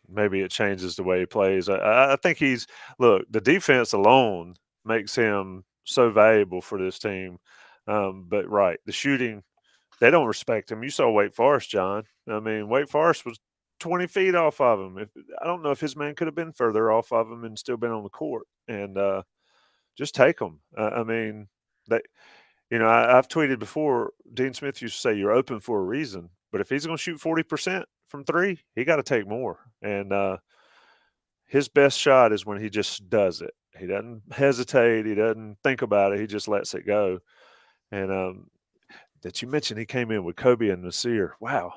maybe it changes the way he plays. I think the defense alone makes him so valuable for this team. But right, the shooting, they don't respect him. You saw Wake Forest, John. I mean, Wake Forest was 20 feet off of him. I don't know if his man could have been further off of him and still been on the court. And just take them. I mean, I've tweeted before, Dean Smith used to say you're open for a reason. But if he's going to shoot 40% from three, he got to take more. And his best shot is when he just does it. He doesn't hesitate. He doesn't think about it. He just lets it go. And that you mentioned he came in with Kobe and Nasir. Wow.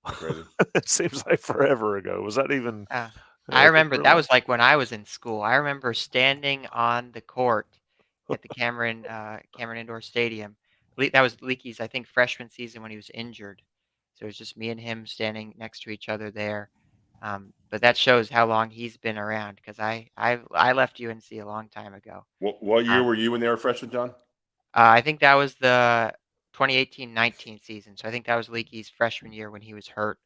Crazy. It seems like forever ago. Was that even? I remember that was like when I was in school. I remember standing on the court at the Cameron Indoor Stadium. That was Leakey's, I think, freshman season when he was injured. So it was just me and him standing next to each other there. But that shows how long he's been around because I left UNC a long time ago. What year were you when they were freshmen, John? I think that was the 2018-19 season. So I think that was Leakey's freshman year when he was hurt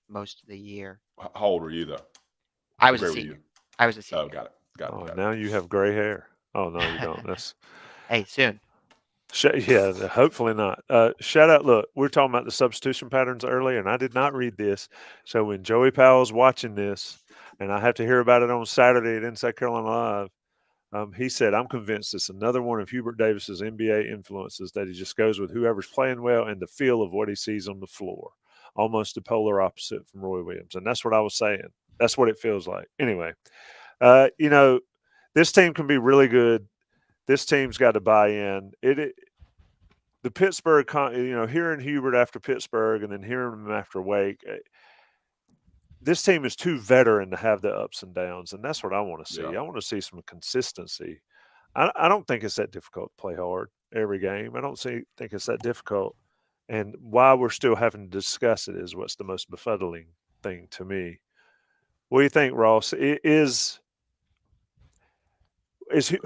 most of the year. How old were you, though? I was a senior. I was a senior. Oh, got it. Now you have gray hair. Oh, no, you don't. That's Hey, soon. Yeah, hopefully not. Shout out. Look, we were talking about the substitution patterns earlier, and I did not read this. So when Joey Powell's watching this, and I have to hear about it on Saturday at Inside Carolina Live, he said, I'm convinced it's another one of Hubert Davis's NBA influences that he just goes with whoever's playing well and the feel of what he sees on the floor. Almost the polar opposite from Roy Williams. And that's what I was saying. That's what it feels like. Anyway, this team can be really good. This team's got to buy in. The Pittsburgh, hearing Hubert after Pittsburgh and then hearing him after Wake, this team is too veteran to have the ups and downs, and that's what I want to see. Yeah. I want to see some consistency. I don't think it's that difficult to play hard every game. I don't think it's that difficult. And why we're still having to discuss it is what's the most befuddling thing to me. What do you think, Ross? Is he,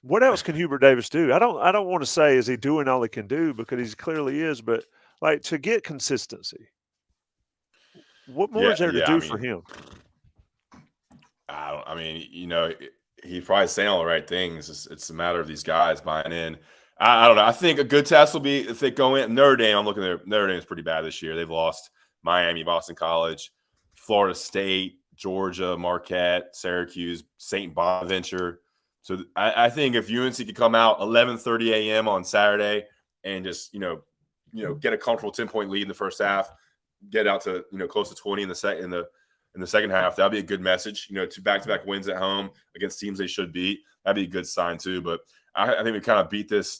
what else can Hubert Davis do? I don't want to say is he doing all he can do because he clearly is, but like to get consistency, what more Yeah, is there to yeah. I do for mean, him? I mean, he's probably saying all the right things. It's a matter of these guys buying in. I don't know. I think a good test will be if they go in. Notre Dame, I'm looking at Notre Dame is pretty bad this year. They've lost Miami, Boston College, Florida State, Georgia, Marquette, Syracuse, St. Bonaventure. So I think if UNC could come out 11:30 a.m. on Saturday and just get a comfortable 10-point lead in the first half, get out to close to 20 in the second half, that'd be a good message. Two back-to-back wins at home against teams they should beat. That'd be a good sign too. But I think we kind of beat this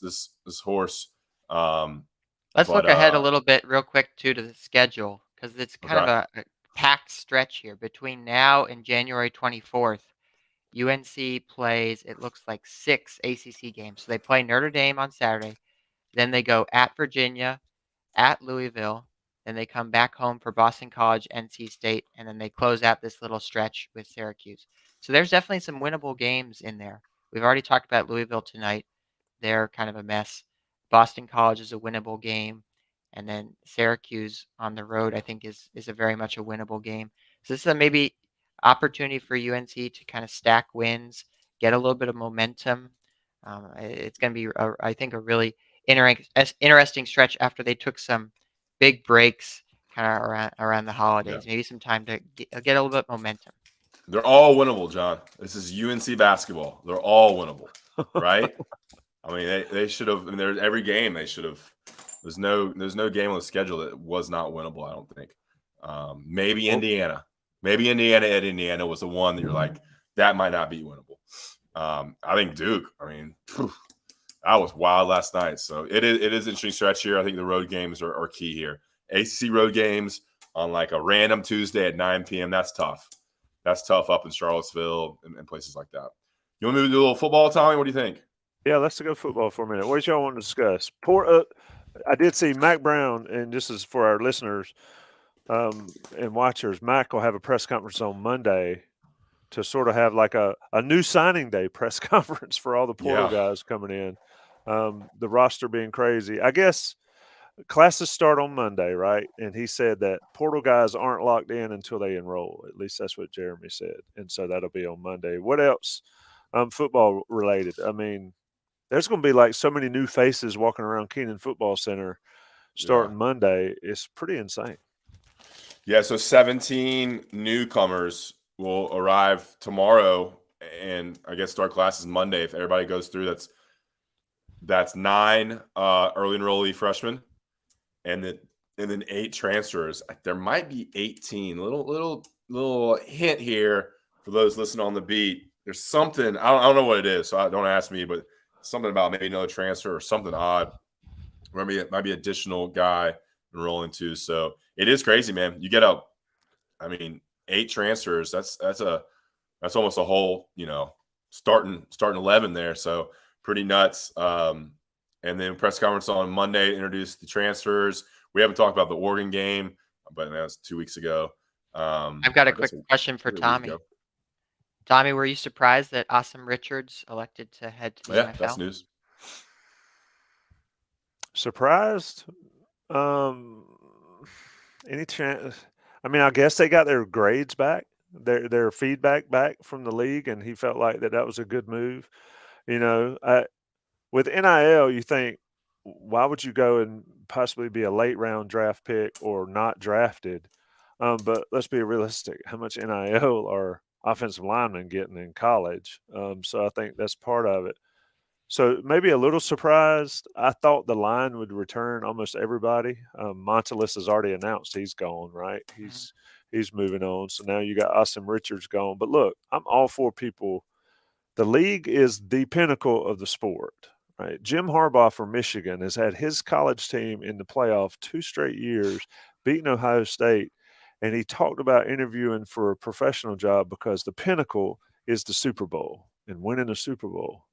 horse. Let's look ahead a little bit real quick too to the schedule because it's kind of Okay. a packed stretch here between now and January 24th. UNC plays, it looks like 6 ACC games. So they play Notre Dame on Saturday, then they go at Virginia, at Louisville, then they come back home for Boston College, NC State, and then they close out this little stretch with Syracuse. So there's definitely some winnable games in there. We've already talked about Louisville tonight. They're kind of a mess. Boston College is a winnable game, and then Syracuse on the road, I think, is a very much a winnable game. So this is a maybe opportunity for UNC to kind of stack wins, get a little bit of momentum. It's going to be, I think, a really interesting stretch after they took some big breaks kind of around the holidays. Yeah. Maybe some time to get a little bit of momentum. They're all winnable, John. This is UNC basketball. They're all winnable, right? I mean, they should have. I mean, there's every game they should have. There's no game on the schedule that was not winnable. I don't think. Maybe Indiana. Maybe Indiana at Indiana was the one that you're like that might not be winnable. I think Duke. I mean, that was wild last night. So it is an interesting stretch here. I think the road games are key here. ACC road games on like a random Tuesday at 9 p.m. That's tough. That's tough up in Charlottesville and places like that. You want me to do a little football, Tommy? What do you think? Yeah, let's go football for a minute. What y'all want to discuss? I did see Mac Brown, and this is for our listeners and watchers. Mac will have a press conference on Monday to sort of have like a new signing day press conference for all the portal guys coming in. The roster being crazy. I guess classes start on Monday, right? And he said that portal guys aren't locked in until they enroll. At least that's what Jeremy said. And so that'll be on Monday. What else? Football related. I mean, there's going to be like so many new faces walking around Keenan Football Center starting Monday. It's pretty insane. Yeah, so 17 newcomers will arrive tomorrow, and I guess start classes Monday. If everybody goes through, that's 9 early enrollee freshmen, and then 8 transfers. There might be 18. Little hint here for those listening on the beat. There's something I don't know what it is, so don't ask me, but something about maybe another transfer or something odd. Maybe it might be additional guy enrolling too. So it is crazy, man. You get 8 transfers. That's almost a whole, starting 11 there. So pretty nuts. And then press conference on Monday to introduce the transfers. We haven't talked about the Oregon game, but that was 2 weeks ago. I've got a quick question for Tommy. Tommy, were you surprised that Asim Richards elected to head to the NFL? That's news. Surprised? Any chance? I mean, I guess they got their grades back, their feedback back from the league, and he felt like that was a good move. With NIL, you think, why would you go and possibly be a late round draft pick or not drafted? But let's be realistic. How much NIL are offensive linemen getting in college? So I think that's part of it. So maybe a little surprised. I thought the line would return almost everybody. Montelis has already announced he's gone, right? He's moving on. So now you got Asim Richards gone. But look, I'm all for people. The league is the pinnacle of the sport, right? Jim Harbaugh from Michigan has had his college team in the playoff 2 straight years, beating Ohio State. And he talked about interviewing for a professional job because the pinnacle is the Super Bowl and winning a Super Bowl.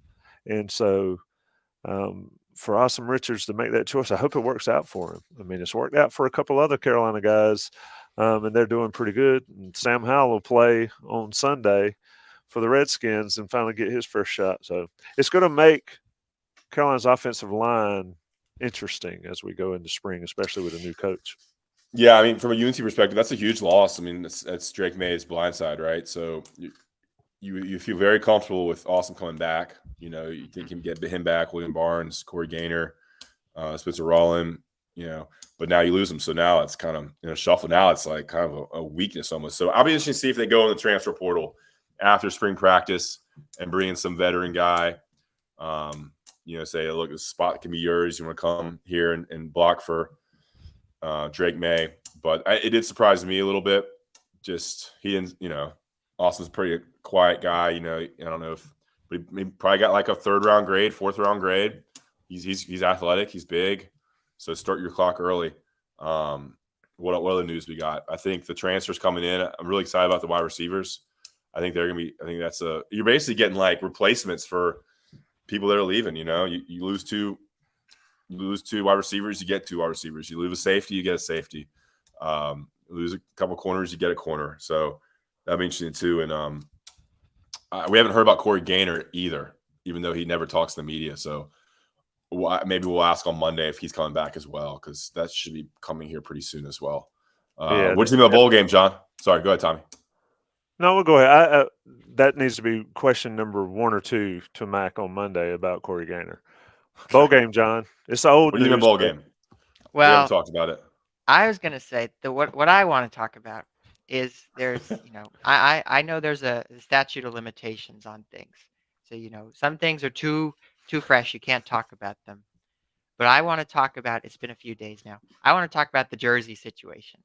And so for Awesome Richards to make that choice, I hope it works out for him. I mean, it's worked out for a couple other Carolina guys, and they're doing pretty good. And Sam Howell will play on Sunday for the Redskins and finally get his first shot. So it's going to make Carolina's offensive line interesting as we go into spring, especially with a new coach. Yeah, I mean, from a UNC perspective, that's a huge loss. I mean, that's Drake May's blindside, right? So you feel very comfortable with Austin coming back. You know, you think you can get him back, William Barnes, Corey Gaynor, Spencer Rollin, you know, but now you lose him. So now it's kind of, shuffle. Now it's like kind of a weakness almost. So I'll be interested to see if they go in the transfer portal after spring practice and bring in some veteran guy. Say, look, this spot can be yours. You want to come here and block for Drake May. But it did surprise me a little bit. Just he didn't, Austin's a pretty quiet guy. I don't know but he probably got like a 3rd round grade, 4th round grade. He's athletic. He's big. So start your clock early. What other news we got? I think the transfers coming in. I'm really excited about the wide receivers. I think they're gonna be. I think that's you're basically getting like replacements for people that are leaving. You lose two wide receivers, you get 2 wide receivers. You lose a safety, you get a safety. Lose a couple corners, you get a corner. So that'd be interesting too. And we haven't heard about Corey Gaynor either, even though he never talks to the media. So maybe we'll ask on Monday if he's coming back as well, because that should be coming here pretty soon as well. What do you think about the bowl game, John? Sorry, go ahead, Tommy. No, we'll go ahead. That needs to be question number 1 or 2 to Mac on Monday about Corey Gaynor. Bowl game, John. It's old news. What do you think about bowl game? Well, we haven't talked about it. I was going to say what I want to talk about is there's, I know there's a statute of limitations on things. So, some things are too fresh. You can't talk about them. But I want to talk about, it's been a few days now. I want to talk about the jersey situation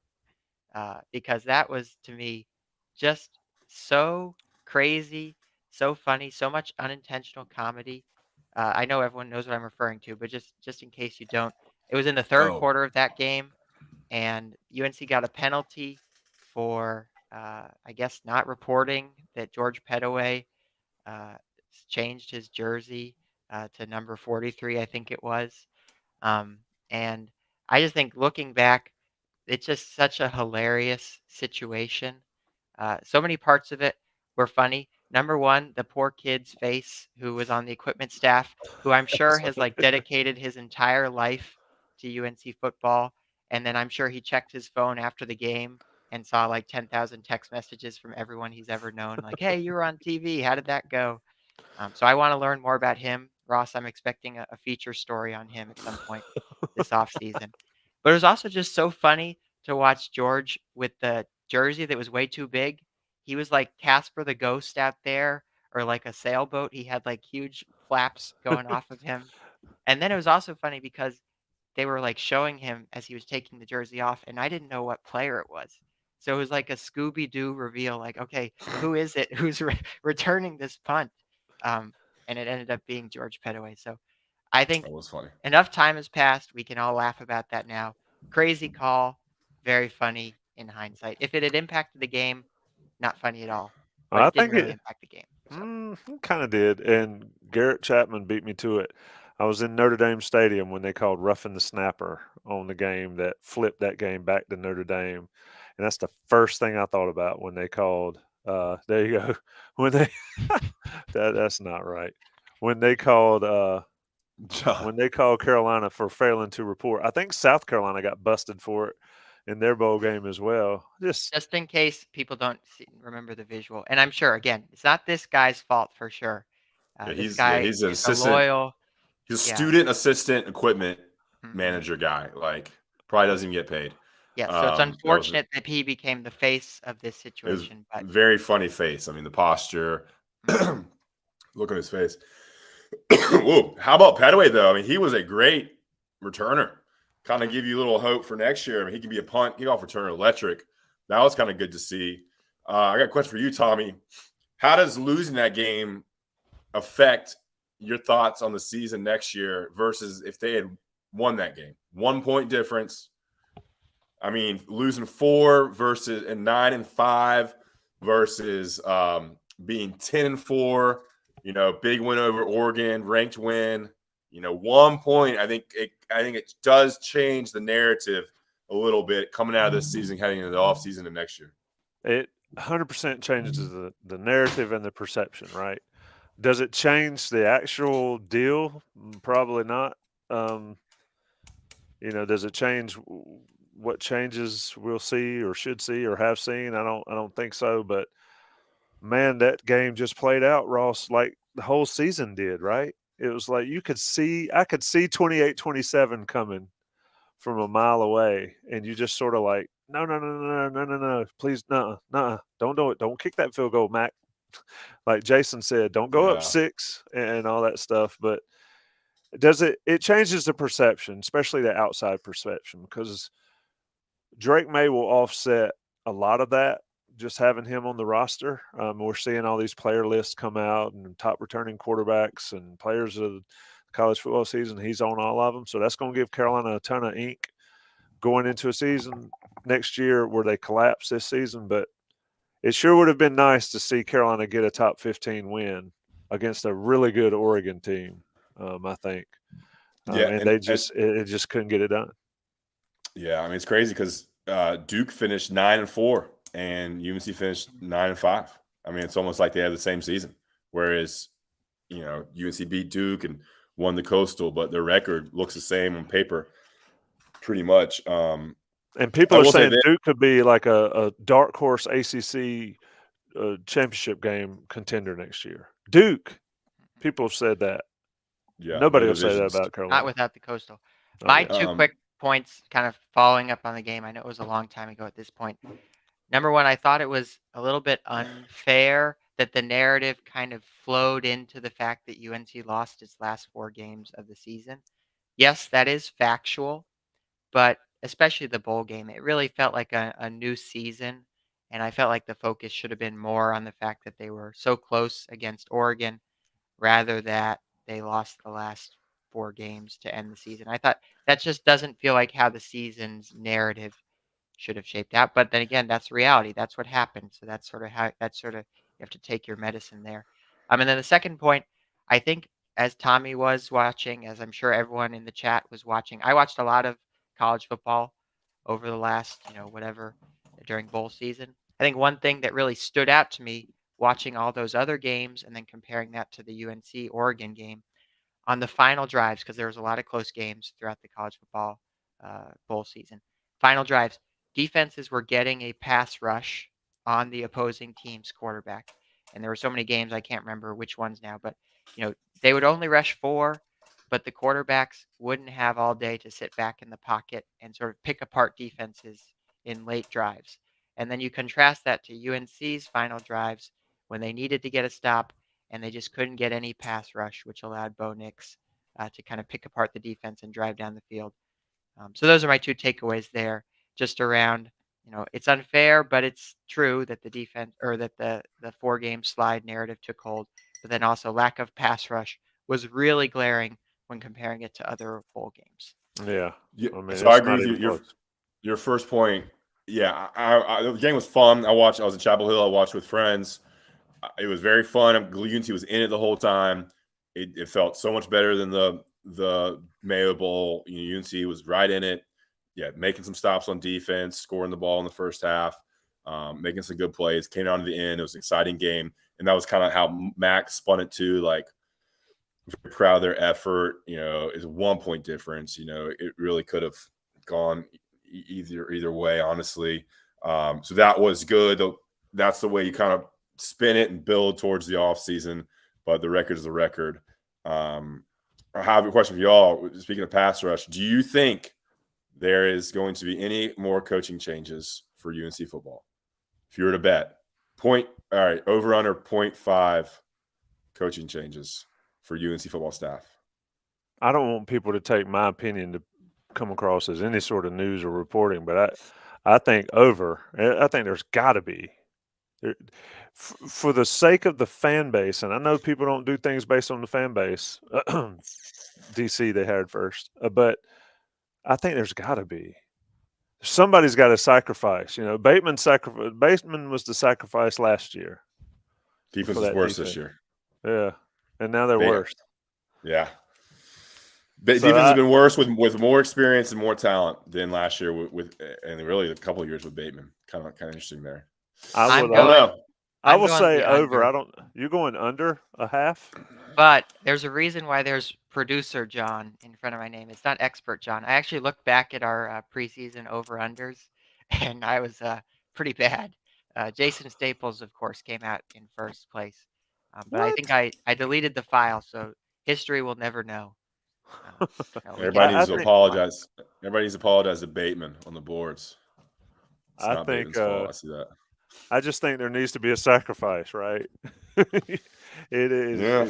because that was, to me, just so crazy, so funny, so much unintentional comedy. I know everyone knows what I'm referring to, but just in case you don't, it was in the 3rd quarter of that game, and UNC got a penalty for, I guess, not reporting that George Pettaway changed his jersey to number 43, I think it was. And I just think looking back, it's just such a hilarious situation. So many parts of it were funny. Number one, the poor kid's face who was on the equipment staff, who I'm sure has like dedicated his entire life to UNC football. And then I'm sure he checked his phone after the game and saw like 10,000 text messages from everyone he's ever known. Like, hey, you were on TV. How did that go? So I want to learn more about him. Ross, I'm expecting a feature story on him at some point this offseason. But it was also just so funny to watch George with the jersey that was way too big. He was like Casper the Ghost out there, or like a sailboat. He had like huge flaps going off of him. And then it was also funny because they were like showing him as he was taking the jersey off, and I didn't know what player it was. So it was like a Scooby-Doo reveal, like, okay, who is it? Who's returning this punt? And it ended up being George Pettaway. So I think That was funny. enough time has passed. We can all laugh about that now. Crazy call, very funny in hindsight. If it had impacted the game, not funny at all. But I it didn't think really impact the game. So. kind of did. And Garrett Chapman beat me to it. I was in Notre Dame Stadium when they called roughing the snapper on the game that flipped that game back to Notre Dame. And that's the first thing I thought about when they called. There you go. When they that's not right. When they called Carolina for failing to report. I think South Carolina got busted for it in their bowl game as well. Just in case people don't remember the visual. And I'm sure, again, it's not this guy's fault for sure. This guy he's an is assistant. loyal. He's a student assistant equipment Mm-hmm. manager guy. Like, probably doesn't even get paid. Yeah, so it's unfortunate that he became the face of this situation. But very funny face. I mean, the posture. Look at his face. Whoa. How about Pettaway, though? I mean, he was a great returner. Kind of give you a little hope for next year. I mean, he can be a punt, kickoff returner, electric. That was kind of good to see. I got a question for you, Tommy. How does losing that game affect your thoughts on the season next year versus if they had won that game? 1 point difference. I mean, losing 4 versus and 9-5 versus being 10-4. Big win over Oregon, ranked win. 1 point. I think it does change the narrative a little bit coming out of this season, heading into the offseason and next year. It 100% changes the narrative and the perception, right? Does it change the actual deal? Probably not. Does it change what changes we'll see or should see or have seen? I don't think so. But man, that game just played out, Ross, like the whole season did, right? It was like I could see 28-27 coming from a mile away, and you just sort of like, no, no, no, no, no, no, no, please, no, no, don't do it, don't kick that field goal, Mac. Like Jason said, don't go up Yeah. 6 and all that stuff. But it changes the perception, especially the outside perception, because Drake May will offset a lot of that just having him on the roster. We're seeing all these player lists come out and top returning quarterbacks and players of the college football season. He's on all of them. So that's going to give Carolina a ton of ink going into a season next year where they collapse this season. But it sure would have been nice to see Carolina get a top 15 win against a really good Oregon team, I think. Yeah, and and it just couldn't get it done. Yeah, I mean, it's crazy because Duke finished 9-4 and UNC finished 9-5. I mean, it's almost like they had the same season. Whereas, UNC beat Duke and won the Coastal, but their record looks the same on paper, pretty much. And people are saying Duke could be like a dark horse ACC championship game contender next year. Duke, people have said that. Yeah, Nobody will say that about Carolina. Not without the Coastal. My two quick points, kind of following up on the game. I know it was a long time ago at this point. Number one, I thought it was a little bit unfair that the narrative kind of flowed into the fact that UNC lost its last 4 games of the season. Yes, that is factual, but especially the bowl game, it really felt like a new season, and I felt like the focus should have been more on the fact that they were so close against Oregon rather that they lost the last 4 games to end the season. I thought that just doesn't feel like how the season's narrative should have shaped out. But then again, that's reality. That's what happened. So that's sort of you have to take your medicine there. And then the second point, I think as Tommy was watching, as I'm sure everyone in the chat was watching, I watched a lot of college football over the last, whatever, during bowl season. I think one thing that really stood out to me watching all those other games and then comparing that to the UNC Oregon game on the final drives, because there was a lot of close games throughout the college football bowl season. Final drives, defenses were getting a pass rush on the opposing team's quarterback. And there were so many games, I can't remember which ones now, but they would only rush 4, but the quarterbacks wouldn't have all day to sit back in the pocket and sort of pick apart defenses in late drives. And then you contrast that to UNC's final drives when they needed to get a stop and they just couldn't get any pass rush, which allowed Bo Nix to kind of pick apart the defense and drive down the field. So those are my 2 takeaways there, just around, it's unfair, but it's true that the defense or that the 4-game slide narrative took hold, but then also lack of pass rush was really glaring when comparing it to other bowl games. Yeah. I mean, so I agree with you. Your first point, yeah, the game was fun. I was in Chapel Hill. I watched with friends. It was very fun. UNC was in it the whole time. It felt so much better than the Mayo Bowl. UNC was right in it. Yeah, making some stops on defense, scoring the ball in the first half, making some good plays. Came down to the end. It was an exciting game, and that was kind of how Max spun it too. Like, very proud of their effort. It's a 1-point difference. It really could have gone either way, honestly. So that was good. That's the way you kind of spin it and build towards the offseason, but the record is the record. I have a question for y'all. Speaking of pass rush, do you think there is going to be any more coaching changes for UNC football? If you were to bet, all right, over under 0.5 coaching changes for UNC football staff. I don't want people to take my opinion to come across as any sort of news or reporting, but I think I think there's got to be. For the sake of the fan base, and I know people don't do things based on the fan base, DC they hired first, but I think there's got to be. somebody's got to sacrifice. Bateman was the sacrifice last year. Defense for was that worse defense. this year. Yeah, and now they're worse. Yeah. So defense has been worse with more experience and more talent than last year with and really a couple of years with Bateman. Kind of interesting there. I I'm don't know. I I'm will going say the over. under. You're going under a half? But there's a reason why there's producer John in front of my name. It's not expert John. I actually looked back at our preseason over-unders, and I was pretty bad. Jason Staples, of course, came out in first place. But I think What? I deleted the file, so history will never know. No, we Everybody can needs to apologize. Everybody needs to apologize to Bateman on the boards. It's not Bateman's fault. I see that. I just think there needs to be a sacrifice, right? It is. Yeah.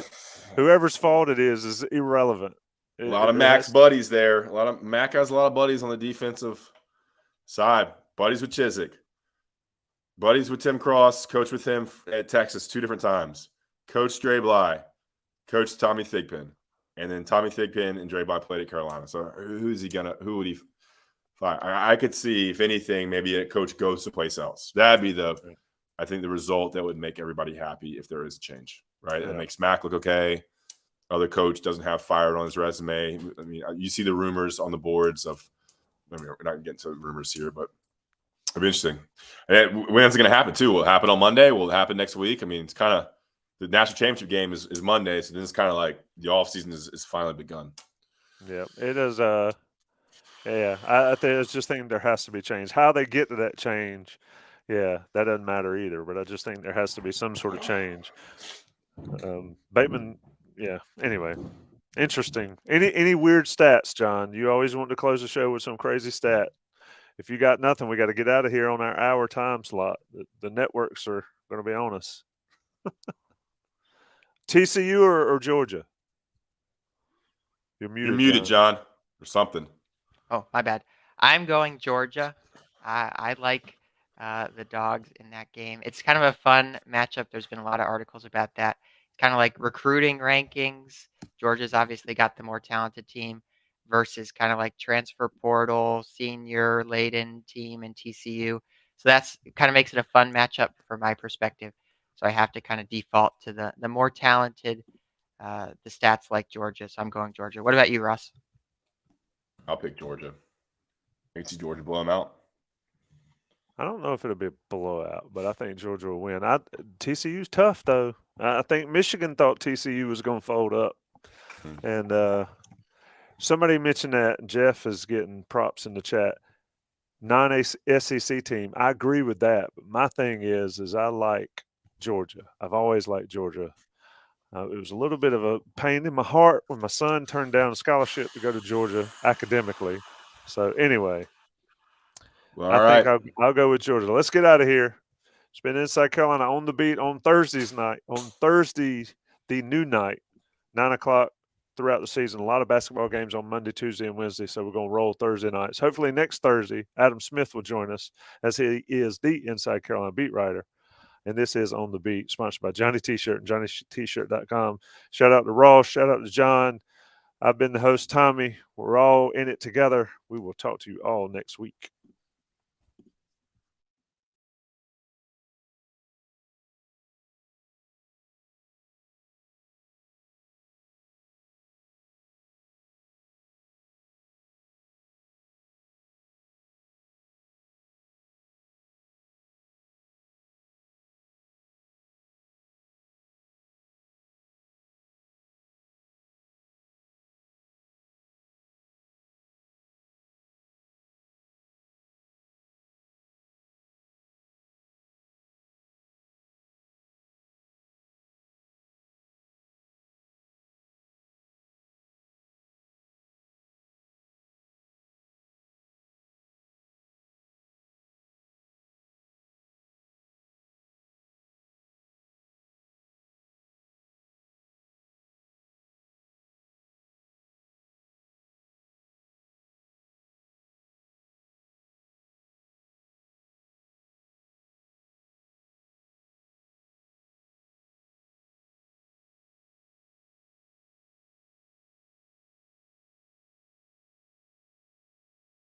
Whoever's fault it is irrelevant. A lot of Mac's buddies there. Mac has a lot of buddies on the defensive side. Buddies with Chiswick. Buddies with Tim Cross. Coached with him at Texas 2 different times. Coach Dre Bly. Coach Tommy Thigpen. And then Tommy Thigpen and Dre Bly played at Carolina. So who would he fire? I could see, if anything, maybe a coach goes someplace else. That'd be I think the result that would make everybody happy if there is a change, right? Yeah. It makes Mac look okay. Other coach doesn't have fired on his resume. I mean, you see the rumors on the boards of, we're not getting to rumors here, but it'll be interesting. And when's it going to happen too? Will it happen on Monday? Will it happen next week? I mean, it's kind of, the national championship game is Monday. So then it's kind of like the offseason is finally begun. Yeah, it is. Yeah, I just think there has to be change. How they get to that change, yeah, that doesn't matter either. But I just think there has to be some sort of change. Bateman, yeah. Anyway, interesting. Any weird stats, John? You always want to close the show with some crazy stat. If you got nothing, we got to get out of here on our hour time slot. The networks are going to be on us. TCU or Georgia? You're muted, John, or something. Oh, my bad. I'm going Georgia. I like the Dogs in that game. It's kind of a fun matchup. There's been a lot of articles about that. It's kind of like recruiting rankings. Georgia's obviously got the more talented team versus kind of like transfer portal, senior laden team in TCU. So that's kind of makes it a fun matchup from my perspective. So I have to kind of default to the more talented, the stats like Georgia. So I'm going Georgia. What about you, Russ? I'll pick Georgia. I can see Georgia blow them out. I don't know if it'll be a blowout, but I think Georgia will win. TCU's tough, though. I think Michigan thought TCU was going to fold up. And somebody mentioned that. Jeff is getting props in the chat. Non-SEC team. I agree with that. But my thing is I like Georgia. I've always liked Georgia. It was a little bit of a pain in my heart when my son turned down a scholarship to go to Georgia academically. So anyway, well, I think I'll go with Georgia. Let's get out of here. It's been Inside Carolina on the beat on Thursday, the new night, 9 o'clock throughout the season. A lot of basketball games on Monday, Tuesday, and Wednesday. So we're going to roll Thursday nights. Hopefully next Thursday, Adam Smith will join us as he is the Inside Carolina beat writer. And this is On the Beat, sponsored by Johnny T-Shirt and JohnnyT-Shirt.com. Shout out to Ross. Shout out to John. I've been the host, Tommy. We're all in it together. We will talk to you all next week.